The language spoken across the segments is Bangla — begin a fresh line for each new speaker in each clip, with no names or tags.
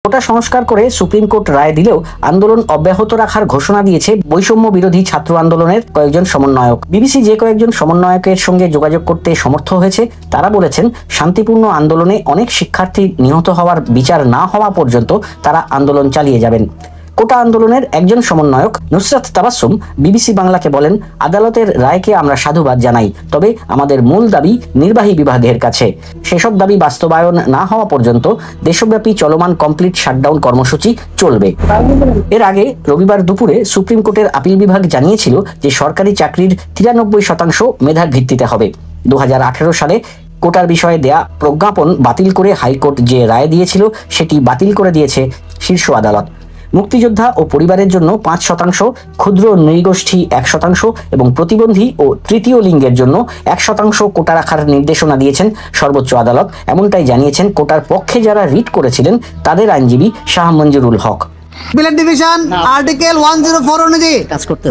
কোটা সংস্কার করে সুপ্রিম কোর্ট রায় দিলেও আন্দোলন অব্যাহত রাখার ঘোষণা দিয়েছে বৈষম্য বিরোধী ছাত্র আন্দোলনের কয়েকজন সমন্বয়ক। বিবিসি যে কয়েকজন সমন্বয়কের সঙ্গে যোগাযোগ করতে সমর্থ হয়েছে তারা বলেছেন, শান্তিপূর্ণ আন্দোলনে অনেক শিক্ষার্থী নিহত হওয়ার বিচার না হওয়া পর্যন্ত তারা আন্দোলন চালিয়ে যাবেন। কোটা আন্দোলনের একজন সমন্বয়ক নুসরাত তাবাসসুম বিবিসি বাংলাকে বলেন, আদালতের রায়কে আমরা সাধুবাদ জানাই, তবে আমাদের মূল দাবি নির্বাহী বিভাগের কাছে। সেসব দাবি বাস্তবায়ন না হওয়া পর্যন্ত দেশব্যাপী চলমান কমপ্লিট শাটডাউন কর্মসূচি চলবে। এর আগে রবিবার দুপুরে সুপ্রিম কোর্টের আপিল বিভাগ জানিয়েছিল যে সরকারি চাকরির 93% মেধার ভিত্তিতে হবে। 2018 সালে কোটার বিষয়ে দেয়া প্রজ্ঞাপন বাতিল করে হাইকোর্ট যে রায় দিয়েছিল সেটি বাতিল করে দিয়েছে শীর্ষ আদালত। মুক্তিযোদ্ধা ও পরিবারের জন্য 5%, ক্ষুদ্র নৃগোষ্ঠী 1% এবং প্রতিবন্ধী ও তৃতীয় লিঙ্গের জন্য 1% কোটা রাখার নির্দেশনা দিয়েছেন সর্বোচ্চ আদালত। এমনটাই জানিয়েছেন কোটার পক্ষে যারা রিট করেছিলেন তাদের আইনজীবী শাহ মঞ্জুরুল হক।
বিলের ডিভিশন আর্টিকেল 104 অনুযায়ী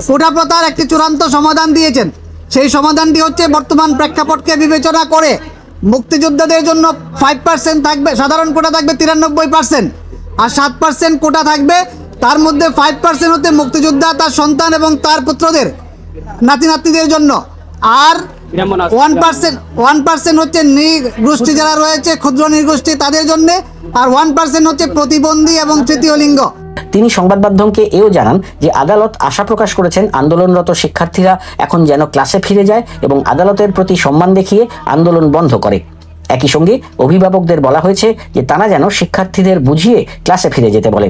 কোটা প্রথার একটি চূড়ান্ত সমাধান দিয়েছেন। সেই সমাধানটি হচ্ছে বর্তমান প্রেক্ষাপটকে বিবেচনা করে মুক্তিযোদ্ধাদের জন্য 5% থাকবে, সাধারণ কোটা থাকবে 93%, আর 7% কোটা থাকবে। তার মধ্যে 5% হতে মুক্তিযোদ্ধা, তার সন্তান এবং তার পুত্রদের নাতি নাতনিদের জন্য, আর 1% হচ্ছে নৃগোষ্ঠী যারা রয়েছে, ক্ষুদ্র নৃগোষ্ঠী তাদের জন্য, আর 1% হচ্ছে প্রতিবন্ধী এবং তৃতীয় লিঙ্গ।
তিনি সংবাদ মাধ্যমকে এও জানান যে আদালত আশা প্রকাশ করেছেন আন্দোলনরত শিক্ষার্থীরা এখন যেন ক্লাসে ফিরে যায় এবং আদালতের প্রতি সম্মান দেখিয়ে আন্দোলন বন্ধ করে। একই সঙ্গে অভিভাবকদের বলা হয়েছে যে তারা যেন শিক্ষার্থীদের বুঝিয়ে ক্লাসে ফিরে যেতে বলে।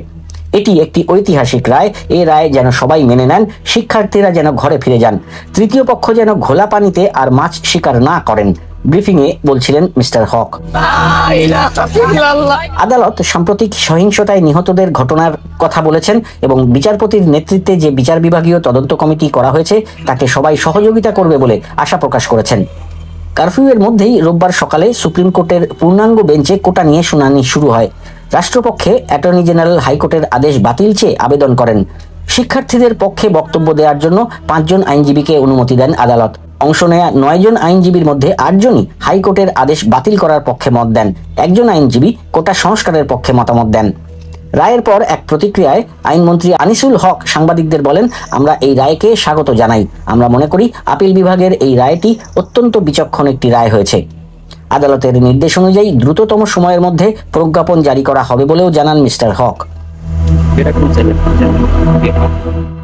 এটি একটি ঐতিহাসিক রায়, এই রায় যেন সবাই মেনে নেন, শিক্ষার্থীরা যেন ঘরে ফিরে যান, তৃতীয় পক্ষ যেন ঘোলা পানিতে আর মাছ শিকার না করেন, ব্রিফিংয়ে বলছিলেন মিস্টার হক। আদালত সাম্প্রতিক সহিংসতায় নিহতদের ঘটনার কথা বলেছেন এবং বিচারপতির নেতৃত্বে যে বিচার বিভাগীয় তদন্ত কমিটি করা হয়েছে তাকে সবাই সহযোগিতা করবে বলে আশা প্রকাশ করেছেন। কারফিউয়ের মধ্যেই রোববার সকালে সুপ্রিম কোর্টের পূর্ণাঙ্গ বেঞ্চে কোটা নিয়ে শুনানি শুরু হয়। রাষ্ট্রপক্ষে অ্যাটর্নি জেনারেল হাইকোর্টের আদেশ বাতিল চেয়ে আবেদন করেন। শিক্ষার্থীদের পক্ষে বক্তব্য দেওয়ার জন্য 5 জন আইনজীবীকে অনুমতি দেন আদালত। অংশ নেয়া 9 জন আইনজীবীর মধ্যে 8 জনই হাইকোর্টের আদেশ বাতিল করার পক্ষে মত দেন। একজন আইনজীবী কোটা সংস্কারের পক্ষে মতামত দেন। রায়ের পর এক প্রতিক্রিয়ায় আইনমন্ত্রী আনিসুল হক সাংবাদিকদের বলেন, আমরা এই রায়কে স্বাগত জানাই। আমরা মনে করি আপিল বিভাগের এই রায়টি অত্যন্ত বিচক্ষণ একটি রায় হয়েছে। আদালতের নির্দেশ অনুযায়ী দ্রুততম সময়ের মধ্যে প্রজ্ঞাপন জারি করা হবে বলেও জানান মিস্টার হক।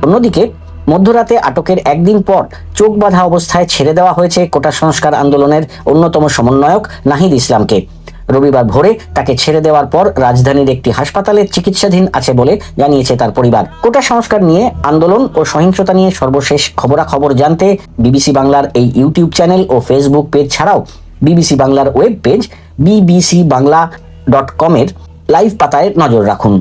অন্যদিকে মধ্যরাতে আটকের একদিন পর চোখ বাঁধা অবস্থায় ছেড়ে দেওয়া হয়েছে কোটা সংস্কার আন্দোলনের অন্যতম সমন্বয়ক নাহিদ ইসলামকে। রবিবার ভোরে তাকে ছেড়ে দেওয়ার পর রাজধানীর একটি হাসপাতালে চিকিৎসাধীন আছে বলে জানিয়েছে তার পরিবার। কোটা সংস্কার নিয়ে আন্দোলন ও সহিংসতা নিয়ে সর্বশেষ খবরাখবর জানতে বিবিসি বাংলার এই ইউটিউব চ্যানেল ও ফেসবুক পেজ ছাড়াও বিবিসি বাংলার ওয়েব পেজ bbcbangla.com এর লাইভ পাতায় নজর রাখুন।